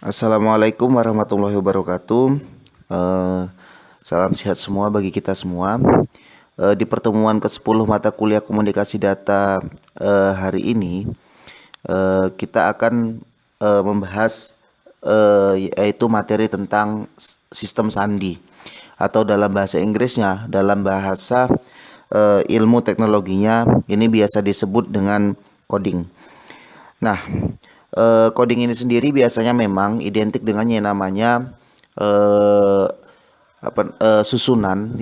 Assalamualaikum warahmatullahi wabarakatuh. Eh, Salam sehat semua bagi kita semua. Di pertemuan ke-10 mata kuliah komunikasi data hari ini, kita akan membahas yaitu materi tentang sistem sandi, atau dalam bahasa Inggrisnya, dalam bahasa ilmu teknologinya ini biasa disebut dengan coding. Nah, coding ini sendiri biasanya memang identik dengan yang namanya eh, susunan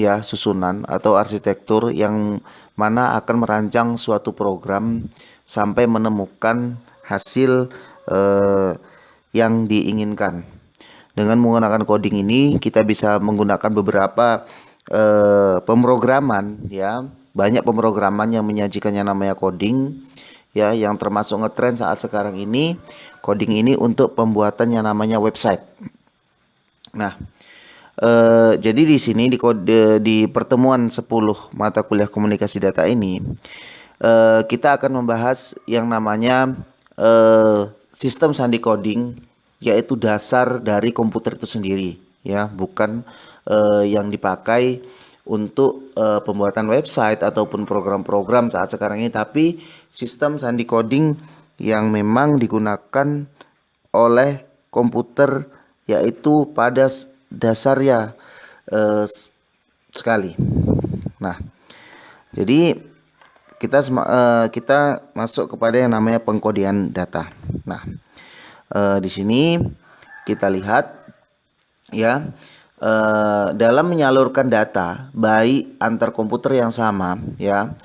atau arsitektur yang mana akan merancang suatu program sampai menemukan hasil yang diinginkan. Dengan menggunakan coding ini kita bisa menggunakan beberapa pemrograman, ya. Banyak pemrograman yang menyajikan yang namanya coding, ya, yang termasuk ngetren saat sekarang ini. Coding ini untuk pembuatan yang namanya website. Nah, jadi di sini di pertemuan 10 mata kuliah komunikasi data ini, kita akan membahas yang namanya sistem sandi coding, yaitu dasar dari komputer itu sendiri, ya, bukan yang dipakai untuk pembuatan website ataupun program-program saat sekarang ini, tapi sistem sandi coding yang memang digunakan oleh komputer, yaitu pada dasarnya sekali. Nah, jadi kita masuk kepada yang namanya pengkodean data. Nah, di sini kita lihat, ya, dalam menyalurkan data baik antar komputer yang sama, ya,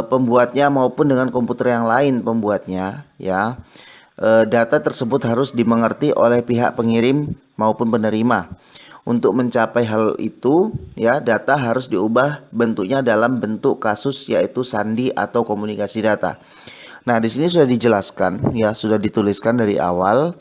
pembuatnya maupun dengan komputer yang lain pembuatnya, ya, data tersebut harus dimengerti oleh pihak pengirim maupun penerima. Untuk mencapai hal itu, ya, data harus diubah bentuknya dalam bentuk kasus, yaitu sandi atau komunikasi data. Nah, di sini sudah dijelaskan, ya, sudah dituliskan dari awal,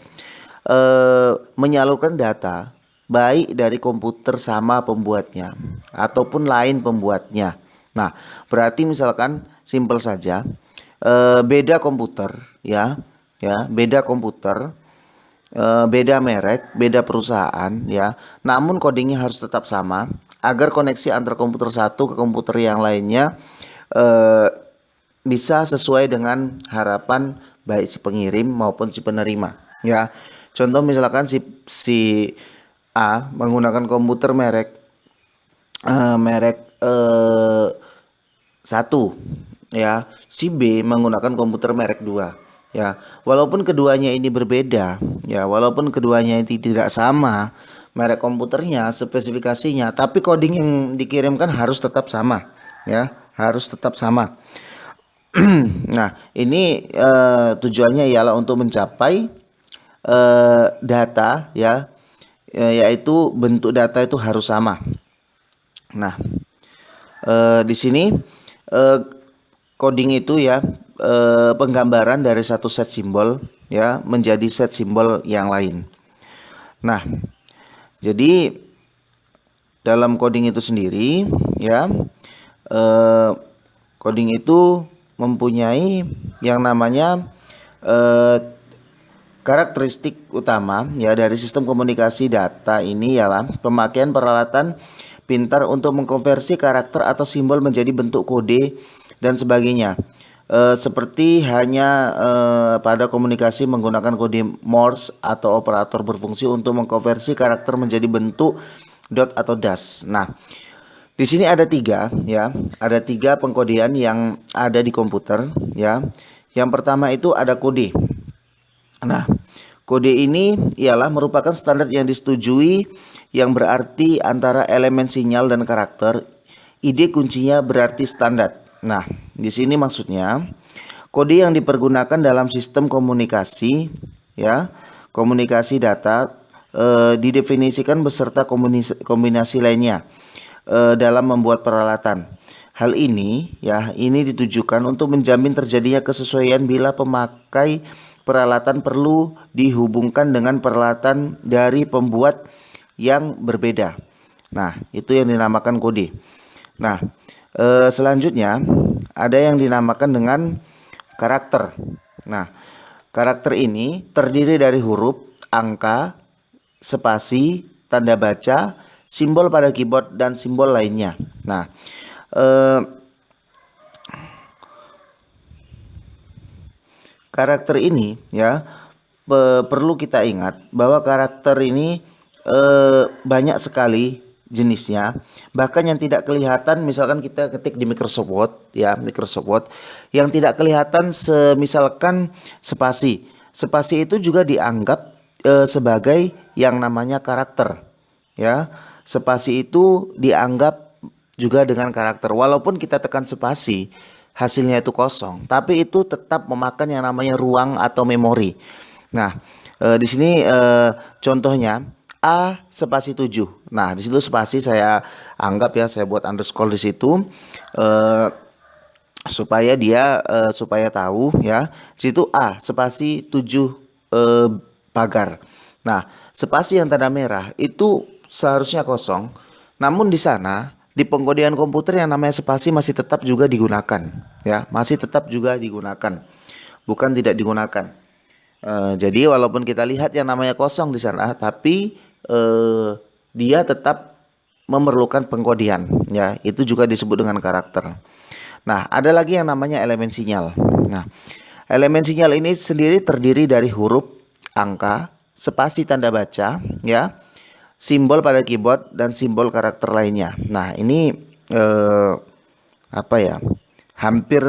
menyalurkan data baik dari komputer sama pembuatnya ataupun lain pembuatnya. Nah, berarti misalkan simpel saja, beda komputer, ya, beda komputer, beda merek, beda perusahaan, ya. Namun codingnya harus tetap sama agar koneksi antar komputer satu ke komputer yang lainnya bisa sesuai dengan harapan baik si pengirim maupun si penerima, ya. Contoh misalkan si A menggunakan komputer merek satu, ya. Si B menggunakan komputer merek 2, ya. Walaupun keduanya ini berbeda, ya, walaupun keduanya ini tidak sama merek komputernya, spesifikasinya, tapi coding yang dikirimkan harus tetap sama, ya, harus tetap sama. Nah, ini tujuannya ialah untuk mencapai data, ya, yaitu bentuk data itu harus sama. Nah, di sini coding itu, ya, penggambaran dari satu set simbol, ya, menjadi set simbol yang lain. Nah, jadi dalam coding itu sendiri, ya, coding itu mempunyai yang namanya karakteristik utama, ya, dari sistem komunikasi data ini ialah pemakaian peralatan pintar untuk mengkonversi karakter atau simbol menjadi bentuk kode dan sebagainya. Seperti hanya pada komunikasi menggunakan kode Morse atau operator berfungsi untuk mengkonversi karakter menjadi bentuk dot atau dash. Nah, di sini ada tiga, ya, ada tiga pengkodean yang ada di komputer, ya. Yang pertama itu ada kode. Nah, kode ini ialah merupakan standar yang disetujui, yang berarti antara elemen sinyal dan karakter. Ide kuncinya berarti standar. Nah, di sini maksudnya kode yang dipergunakan dalam sistem komunikasi, ya, komunikasi data didefinisikan beserta kombinasi lainnya dalam membuat peralatan. Hal ini, ya, ini ditujukan untuk menjamin terjadinya kesesuaian bila pemakai peralatan perlu dihubungkan dengan peralatan dari pembuat yang berbeda. Nah, itu yang dinamakan kode. Nah, selanjutnya ada yang dinamakan dengan karakter. Nah, karakter ini terdiri dari huruf angka, spasi, tanda baca, simbol pada keyboard, dan simbol lainnya. Nah, karakter ini ya perlu kita ingat bahwa karakter ini banyak sekali jenisnya, bahkan yang tidak kelihatan. Misalkan kita ketik di Microsoft Word ya, Microsoft Word yang tidak kelihatan, misalkan spasi itu juga dianggap sebagai yang namanya karakter ya. Spasi itu dianggap juga dengan karakter, walaupun kita tekan spasi hasilnya itu kosong, tapi itu tetap memakan yang namanya ruang atau memori. Nah, di sini contohnya A spasi 7. Nah, di situ spasi saya anggap ya, saya buat underscore di situ supaya dia supaya tahu ya. Di situ A spasi 7 pagar. Nah, spasi yang tanda merah itu seharusnya kosong. Namun di sana di pengkodean komputer yang namanya spasi masih tetap juga digunakan ya, masih tetap juga digunakan, bukan tidak digunakan. Jadi walaupun kita lihat yang namanya kosong di sana, tapi dia tetap memerlukan pengkodean ya, itu juga disebut dengan karakter. Nah, ada lagi yang namanya elemen sinyal. Nah, elemen sinyal ini sendiri terdiri dari huruf, angka, spasi tanda baca ya, simbol pada keyboard, dan simbol karakter lainnya. Nah, ini apa ya, hampir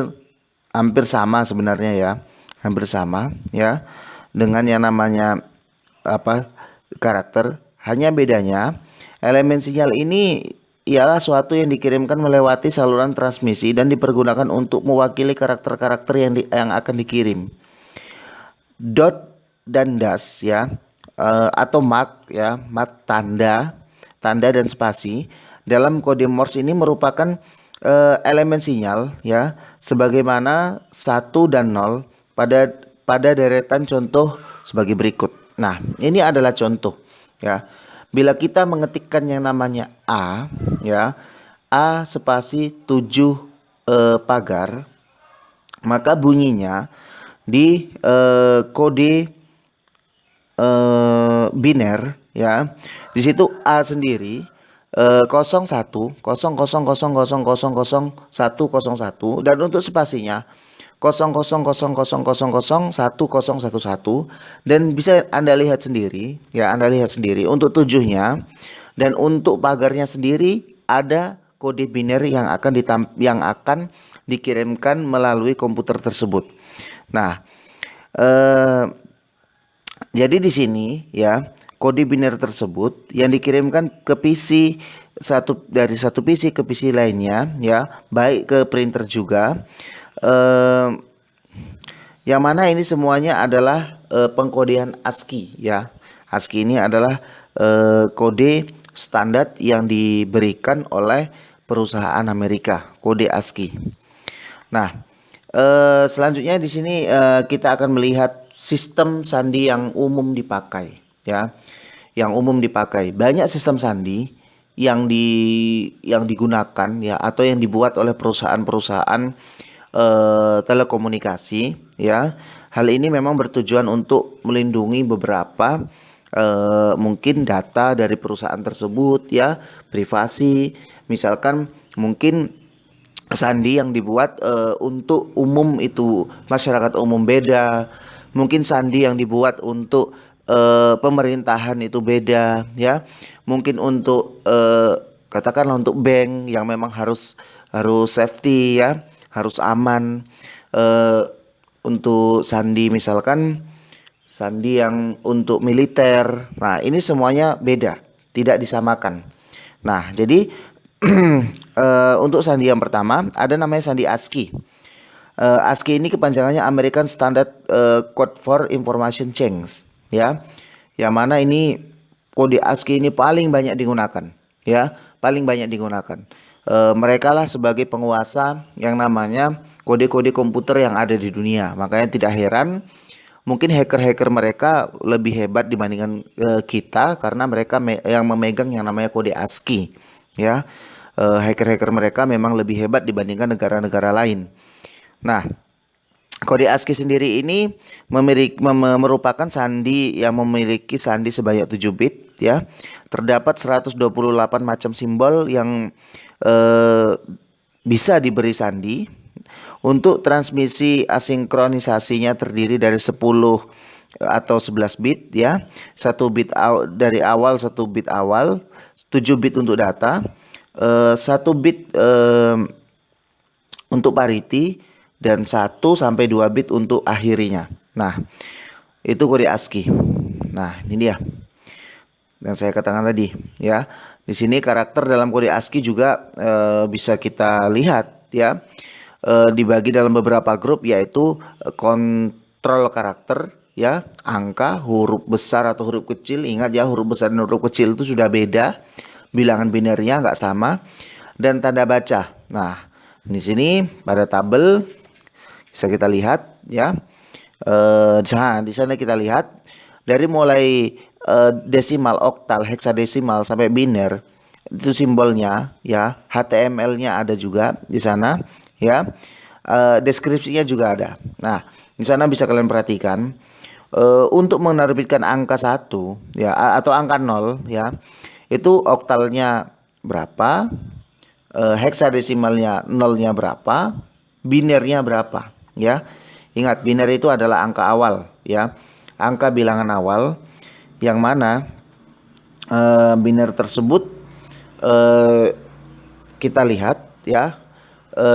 sama sebenarnya ya, hampir sama ya dengan yang namanya karakter. Hanya bedanya elemen sinyal ini ialah suatu yang dikirimkan melewati saluran transmisi dan dipergunakan untuk mewakili karakter-karakter yang akan dikirim. Dot dan dash ya, atau mark ya, mark tanda dan spasi dalam kode Morse ini merupakan elemen sinyal ya, sebagaimana 1 dan 0 pada deretan contoh sebagai berikut. Nah, ini adalah contoh ya. Bila kita mengetikkan yang namanya A ya, A spasi 7 pagar, maka bunyinya di kode biner ya. Di situ A sendiri 01 00000101, dan untuk spasinya 00000111, dan bisa Anda lihat sendiri ya, Anda lihat sendiri untuk 7-nya, dan untuk pagarnya sendiri ada kode biner yang akan dikirimkan melalui komputer tersebut. Nah, jadi di sini ya, kode biner tersebut yang dikirimkan ke PC dari satu PC ke PC lainnya ya, baik ke printer juga. Yang mana ini semuanya adalah pengkodean ASCII ya. ASCII ini adalah kode standar yang diberikan oleh perusahaan Amerika, kode ASCII. Nah, selanjutnya di sini kita akan melihat sistem sandi yang umum dipakai ya. Yang umum dipakai. Banyak sistem sandi yang digunakan ya, atau yang dibuat oleh perusahaan-perusahaan telekomunikasi ya. Hal ini memang bertujuan untuk melindungi beberapa mungkin data dari perusahaan tersebut ya, privasi. Misalkan mungkin sandi yang dibuat untuk umum itu masyarakat umum beda, mungkin sandi yang dibuat untuk pemerintahan itu beda ya, mungkin untuk katakanlah untuk bank yang memang harus safety ya, harus aman. Untuk sandi misalkan sandi yang untuk militer, nah ini semuanya beda, tidak disamakan. Nah, jadi untuk sandi yang pertama ada namanya sandi ASCII. ASCII ini kepanjangannya American Standard Code for Information Change ya, yang mana ini kode ASCII ini paling banyak digunakan ya, paling banyak digunakan. Mereka lah sebagai penguasa yang namanya kode-kode komputer yang ada di dunia. Makanya tidak heran mungkin hacker-hacker mereka lebih hebat dibandingkan kita, karena mereka yang memegang yang namanya kode ASCII ya. Hacker-hacker mereka memang lebih hebat dibandingkan negara-negara lain. Nah, Kode ASCII sendiri ini merupakan sandi yang memiliki sandi sebanyak 7 bit ya. Terdapat 128 macam simbol yang bisa diberi sandi. Untuk transmisi asinkronisasinya terdiri dari 10 atau 11 bit ya. 1 bit dari awal, 1 bit awal, 7 bit untuk data, 1 bit untuk parity, dan 1 sampai 2 bit untuk akhirinya. Nah, itu kode ASCII. Nah, ini dia yang saya katakan tadi ya. Di sini karakter dalam kode ASCII juga bisa kita lihat ya. Dibagi dalam beberapa grup, yaitu kontrol karakter ya, angka, huruf besar atau huruf kecil. Ingat ya, huruf besar dan huruf kecil itu sudah beda, bilangan binernya nggak sama, dan tanda baca. Nah, di sini pada tabel bisa kita lihat ya. Di sana kita lihat dari mulai desimal, oktal, heksadesimal sampai biner itu simbolnya ya. HTML-nya ada juga di sana ya. Deskripsinya juga ada. Nah, di sana bisa kalian perhatikan untuk menerbitkan angka 1 ya atau angka 0 ya. Itu oktalnya berapa? Heksadesimalnya nolnya berapa? Binernya berapa? Ya, ingat biner itu adalah angka awal ya, angka bilangan awal yang mana biner tersebut kita lihat ya,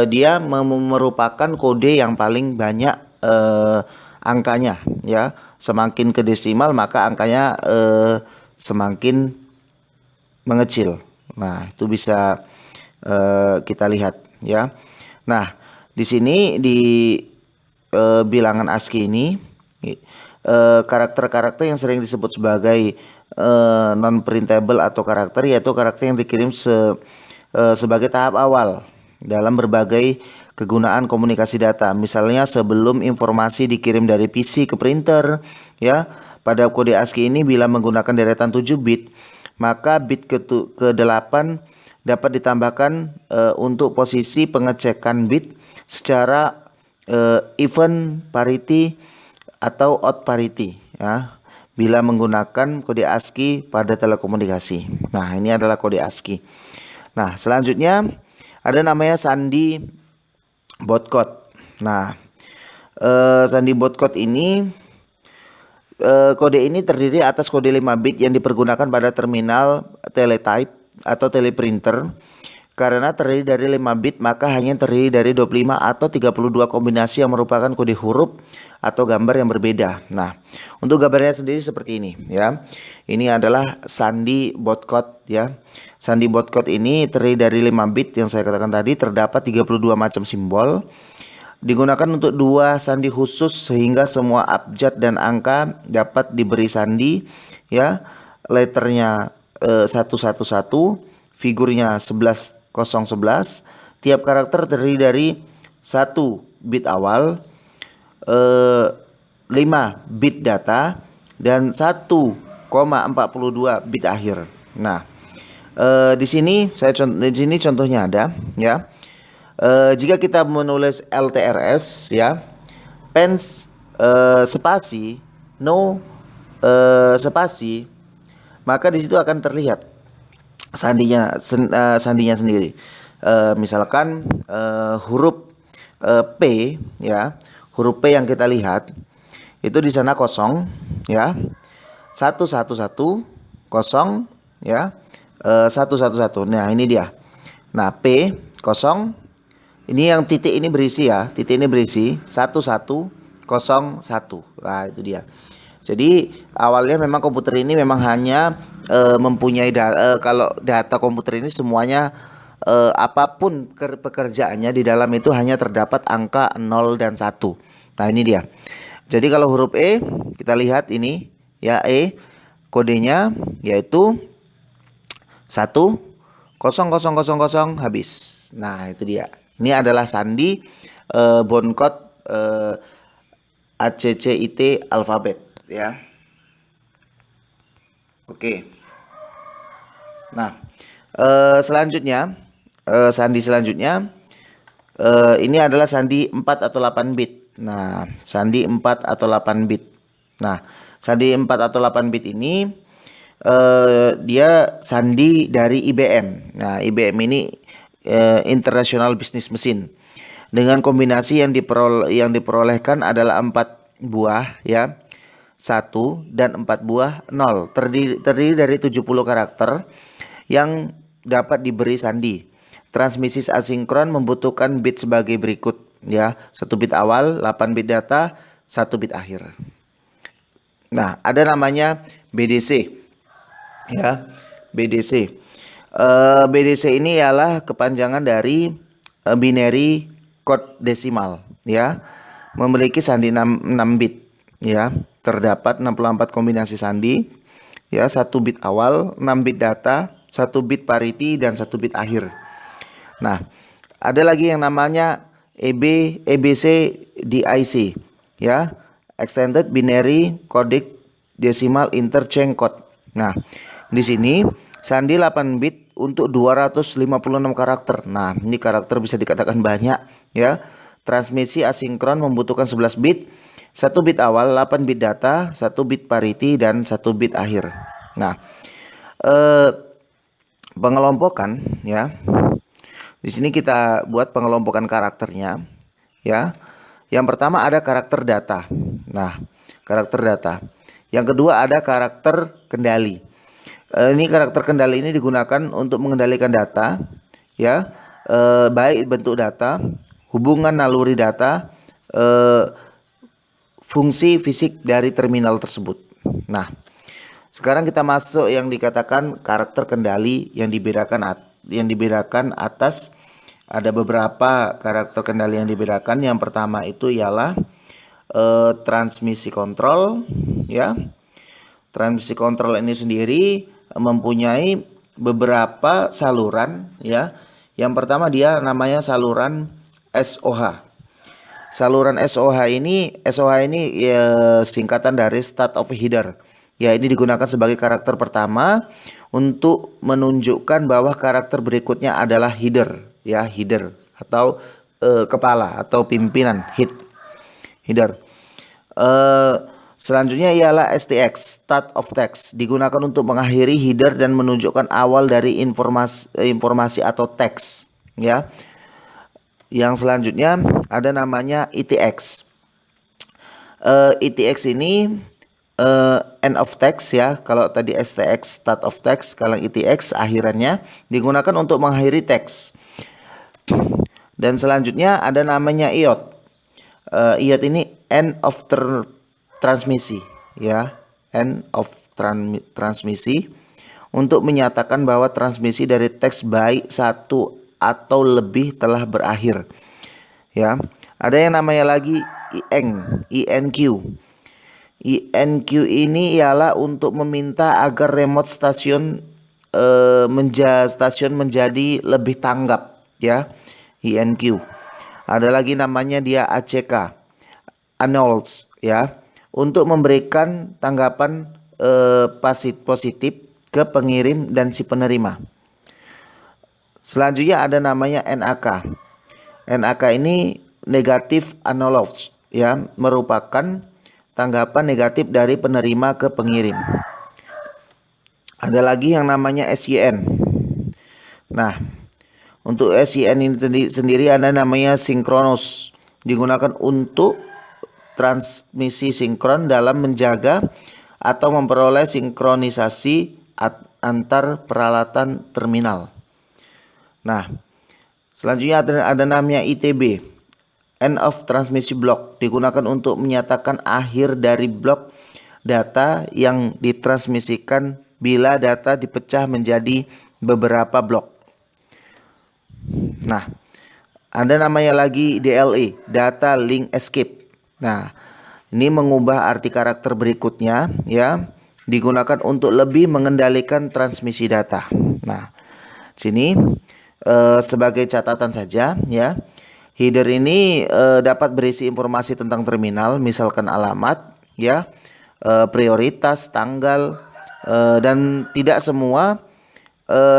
dia merupakan kode yang paling banyak angkanya ya. Semakin ke desimal maka angkanya semakin mengecil. Nah, itu bisa kita lihat ya. Nah, di sini di bilangan ASCII ini karakter-karakter yang sering disebut sebagai non printable atau karakter, yaitu karakter yang dikirim sebagai tahap awal dalam berbagai kegunaan komunikasi data. Misalnya sebelum informasi dikirim dari PC ke printer ya. Pada kode ASCII ini bila menggunakan deretan 7 bit, maka bit ke-8 dapat ditambahkan untuk posisi pengecekan bit secara even parity atau odd parity ya, bila menggunakan kode ASCII pada telekomunikasi. Nah, ini adalah kode ASCII. Nah, selanjutnya ada namanya sandi Botcode. Nah, sandi Botcode ini kode ini terdiri atas kode 5 bit yang dipergunakan pada terminal teletype atau teleprinter. Karena terdiri dari 5 bit, maka hanya terdiri dari 25 atau 32 kombinasi yang merupakan kode huruf atau gambar yang berbeda. Nah, untuk gambarnya sendiri seperti ini ya. Ini adalah sandi Botcode ya. Sandi Botcode ini terdiri dari 5 bit yang saya katakan tadi, terdapat 32 macam simbol. Digunakan untuk 2 sandi khusus sehingga semua abjad dan angka dapat diberi sandi ya. Letternya 111, figurnya 11 011. Tiap karakter terdiri dari 1 bit awal, 5 bit data, dan 1,42 bit akhir. Nah, di sini contohnya ada ya. Jika kita menulis LTRS ya, pens spasi no spasi, maka di situ akan terlihat sandinya sendiri. Misalkan huruf P ya, huruf P yang kita lihat itu di sana kosong ya, 111 kosong ya, 111. Nah, ini dia. Nah, P kosong, ini yang titik ini berisi ya, titik ini berisi 1101. Nah, itu dia. Jadi awalnya memang komputer ini memang hanya mempunyai kalau data komputer ini semuanya apapun pekerjaannya di dalam itu hanya terdapat angka 0 dan 1. Nah, ini dia. Jadi kalau huruf E kita lihat ini ya, E kodenya yaitu 1,0,0,0 habis. Nah, itu dia. Ini adalah sandi Botcode ACCIT alfabet ya. Oke. Nah, sandi selanjutnya ini adalah sandi 4 atau 8 bit Nah, sandi 4 atau 8 bit. Nah, sandi 4 atau 8 bit ini dia sandi dari IBM. Nah, IBM ini International Business Machine. Dengan kombinasi yang diperolehkan adalah 4 buah ya. 1 dan 4 buah 0. Terdiri dari 70 karakter yang dapat diberi sandi. Transmisi asinkron membutuhkan bit sebagai berikut ya. 1 bit awal, 8 bit data, 1 bit akhir. Nah, ada namanya BDC. Ya, BDC. BDC ini ialah kepanjangan dari binary code desimal ya. Memiliki sandi 6 bit ya. Terdapat 64 kombinasi sandi ya, 1 bit awal, 6 bit data, 1 bit parity dan 1 bit akhir. Nah, ada lagi yang namanya EBC DIC ya, Extended Binary Codec Decimal Interchange Code. Nah, di sini sandi 8 bit untuk 256 karakter. Nah, ini karakter bisa dikatakan banyak ya. Transmisi asinkron membutuhkan 11 bit, 1 bit awal, 8 bit data, 1 bit parity dan 1 bit akhir. Nah, pengelompokan ya. Di sini kita buat pengelompokan karakternya ya. Yang pertama ada karakter data. Nah, karakter data. Yang kedua ada karakter kendali. Ini karakter kendali ini digunakan untuk mengendalikan data ya, baik bentuk data, hubungan naluri data, fungsi fisik dari terminal tersebut. Nah, sekarang kita masuk yang dikatakan karakter kendali yang dibedakan atas. Ada beberapa karakter kendali yang dibedakan. Yang pertama itu ialah transmisi kontrol ya. Transmisi kontrol ini sendiri mempunyai beberapa saluran ya. Yang pertama dia namanya saluran SOH. Saluran SOH ini ya, singkatan dari state of header. Ya, ini digunakan sebagai karakter pertama untuk menunjukkan bahwa karakter berikutnya adalah header ya, header atau kepala atau pimpinan header. Selanjutnya ialah STX, start of text, digunakan untuk mengakhiri header dan menunjukkan awal dari informasi atau teks ya. Yang selanjutnya ada namanya ITX. ITX ini end of text ya. Kalau tadi STX start of text, kalau ITX akhirannya digunakan untuk mengakhiri teks. Dan selanjutnya ada namanya IOT. IOT ini end of transmisi ya, end of transmisi, untuk menyatakan bahwa transmisi dari teks baik satu atau lebih telah berakhir ya. Ada yang namanya lagi INQ. INQ ini ialah untuk meminta agar remote stasiun menjadi lebih tanggap ya, INQ. Ada lagi namanya dia ACK, announce ya, untuk memberikan tanggapan positif ke pengirim dan si penerima. Selanjutnya ada namanya NAK. NAK ini negatif acknowledge ya, merupakan tanggapan negatif dari penerima ke pengirim. Ada lagi yang namanya SYN. Nah, untuk SYN ini sendiri ada namanya sinkronus, digunakan untuk transmisi sinkron dalam menjaga atau memperoleh sinkronisasi antar peralatan terminal. Nah, selanjutnya ada namanya ITB, end of transmission block, digunakan untuk menyatakan akhir dari blok data yang ditransmisikan bila data dipecah menjadi beberapa blok. Nah, ada namanya lagi DLE, data link escape. Nah, ini mengubah arti karakter berikutnya ya, digunakan untuk lebih mengendalikan transmisi data. Nah, sini sebagai catatan saja ya, header ini dapat berisi informasi tentang terminal, misalkan alamat ya, prioritas, tanggal, dan tidak semua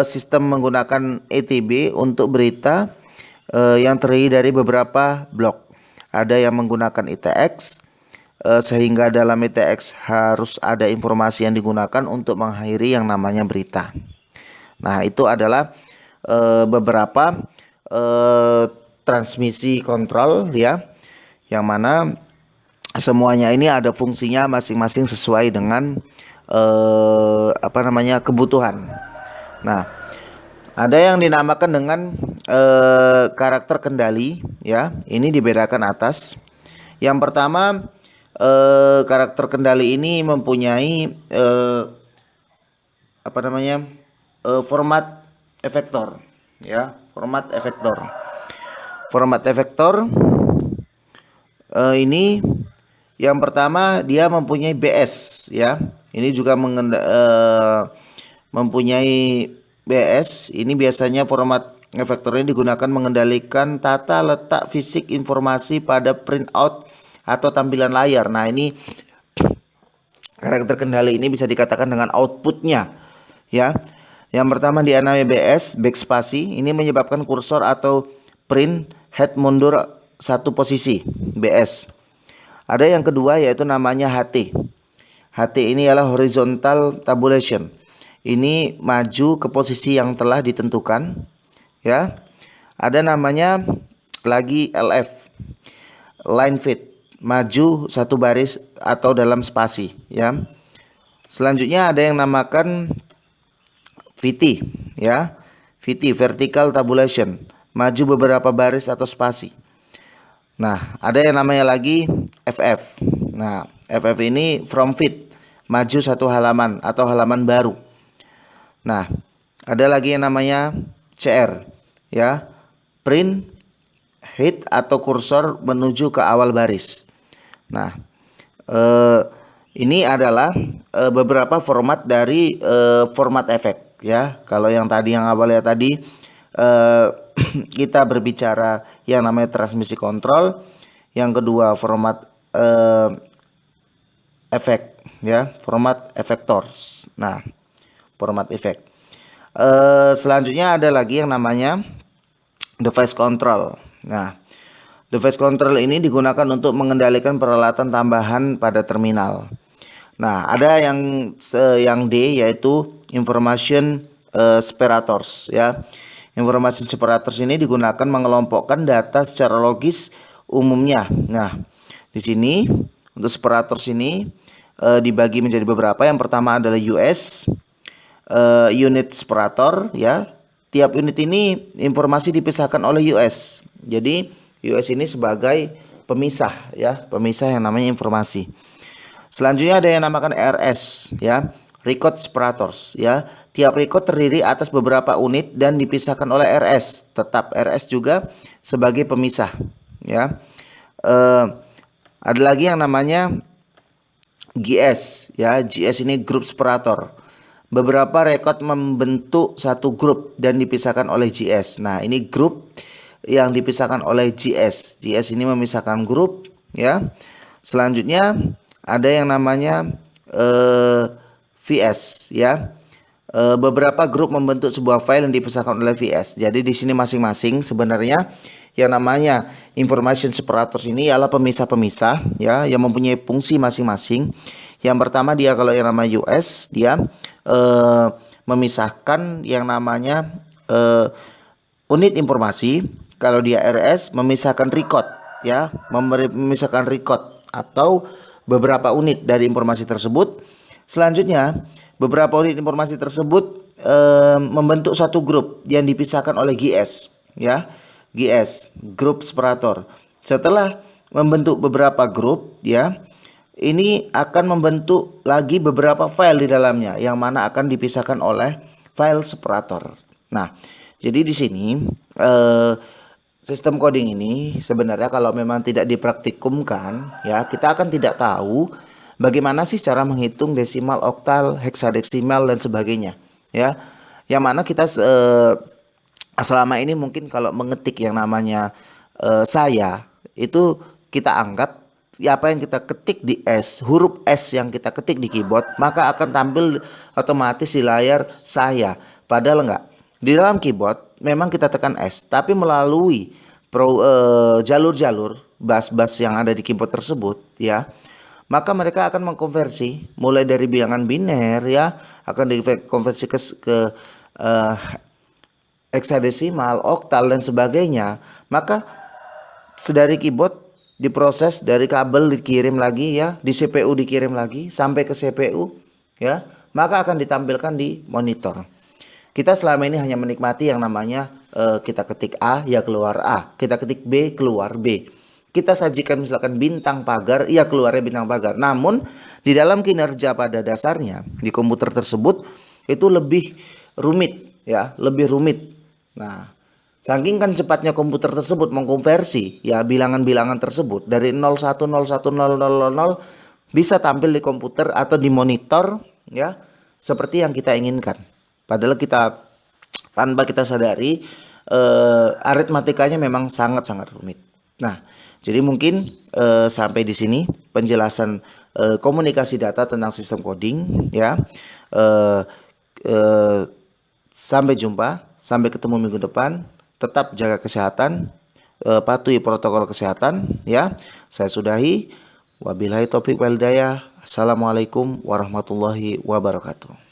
sistem menggunakan ETB untuk berita yang terdiri dari beberapa blok. ada yang menggunakan ITX, sehingga dalam ITX harus ada informasi yang digunakan untuk mengakhiri yang namanya berita. Nah, itu adalah beberapa transmisi kontrol ya, yang mana semuanya ini ada fungsinya masing-masing sesuai dengan kebutuhan. Nah, ada yang dinamakan dengan karakter kendali ya. Ini dibedakan atas. Yang pertama, karakter kendali ini mempunyai format efektor ya. Format efektor ini yang pertama dia mempunyai BS ya. Ini juga mempunyai BS. Ini biasanya format efektor ini digunakan mengendalikan tata letak fisik informasi pada printout atau tampilan layar. Nah, ini karakter kendali ini bisa dikatakan dengan outputnya ya. Yang pertama dia namanya BS, backspasi. Ini menyebabkan kursor atau print head mundur satu posisi, BS. Ada yang kedua yaitu namanya HT. HT ini adalah horizontal tabulation. Ini maju ke posisi yang telah ditentukan ya. Ada namanya lagi LF, line fit, maju satu baris atau dalam spasi ya. Selanjutnya ada yang namakan VT ya. VT, vertical tabulation, maju beberapa baris atau spasi. Nah, ada yang namanya lagi FF. Nah, FF ini from fit, maju satu halaman atau halaman baru. Nah, ada lagi yang namanya CR ya, print hit atau kursor menuju ke awal baris. Nah, ini adalah beberapa format dari format efek ya. Kalau yang tadi yang awalnya tadi kita berbicara yang namanya transmisi kontrol, yang kedua format efek ya, format efektors. Nah, format efek. Selanjutnya ada lagi yang namanya device control. Nah, device control ini digunakan untuk mengendalikan peralatan tambahan pada terminal. Nah, ada yang D yaitu information separators ya. Information separators ini digunakan mengelompokkan data secara logis umumnya. Nah, di sini untuk separators ini dibagi menjadi beberapa. Yang pertama adalah US, unit separator ya. Tiap unit ini informasi dipisahkan oleh US. Jadi US ini sebagai pemisah ya, pemisah yang namanya informasi. Selanjutnya ada yang namakan RS ya, record separators ya. Tiap record terdiri atas beberapa unit dan dipisahkan oleh RS. Tetap RS juga sebagai pemisah ya. Ada lagi yang namanya GS ya. GS ini group separator. Beberapa record membentuk satu grup dan dipisahkan oleh GS. Nah, ini grup yang dipisahkan oleh GS. GS ini memisahkan grup ya. Selanjutnya ada yang namanya VS ya. Beberapa grup membentuk sebuah file yang dipisahkan oleh VS. Jadi di sini masing-masing sebenarnya yang namanya information separators ini adalah pemisah-pemisah ya, yang mempunyai fungsi masing-masing. Yang pertama dia kalau yang namanya US dia memisahkan yang namanya unit informasi. Kalau dia RS memisahkan record ya, memisahkan record atau beberapa unit dari informasi tersebut. Selanjutnya beberapa unit informasi tersebut membentuk satu grup yang dipisahkan oleh GS ya. GS, grup separator. Setelah membentuk beberapa grup ya, ini akan membentuk lagi beberapa file di dalamnya yang mana akan dipisahkan oleh file separator. Nah, jadi di sini sistem coding ini sebenarnya kalau memang tidak dipraktikumkan ya, kita akan tidak tahu bagaimana sih cara menghitung desimal, oktal, heksadesimal dan sebagainya ya. Yang mana kita selama ini mungkin kalau mengetik yang namanya saya itu kita anggap ya apa yang kita ketik di S, huruf S yang kita ketik di keyboard maka akan tampil otomatis di layar saya. Padahal enggak. Di dalam keyboard memang kita tekan S, tapi melalui jalur-jalur bus yang ada di keyboard tersebut ya, maka mereka akan mengkonversi mulai dari bilangan biner ya, akan dikonversi ke heksadesimal, oktal dan sebagainya. Maka dari keyboard diproses, dari kabel dikirim lagi ya, di CPU dikirim lagi sampai ke CPU ya, maka akan ditampilkan di monitor. Kita selama ini hanya menikmati yang namanya kita ketik A ya keluar A, kita ketik B keluar B. Kita sajikan misalkan bintang pagar, ya keluarnya bintang pagar. Namun di dalam kinerja pada dasarnya di komputer tersebut itu lebih rumit ya, lebih rumit. Nah, saking kan cepatnya komputer tersebut mengkonversi ya bilangan-bilangan tersebut dari 01010000 bisa tampil di komputer atau di monitor ya seperti yang kita inginkan. Padahal kita tanpa kita sadari aritmatikanya memang sangat-sangat rumit. Nah, jadi mungkin sampai di sini penjelasan komunikasi data tentang sistem coding ya. Sampai jumpa, sampai ketemu minggu depan. Tetap jaga kesehatan, patuhi protokol kesehatan ya. Saya sudahi. Wabillahi taufiq wal hidayah. Assalamualaikum warahmatullahi wabarakatuh.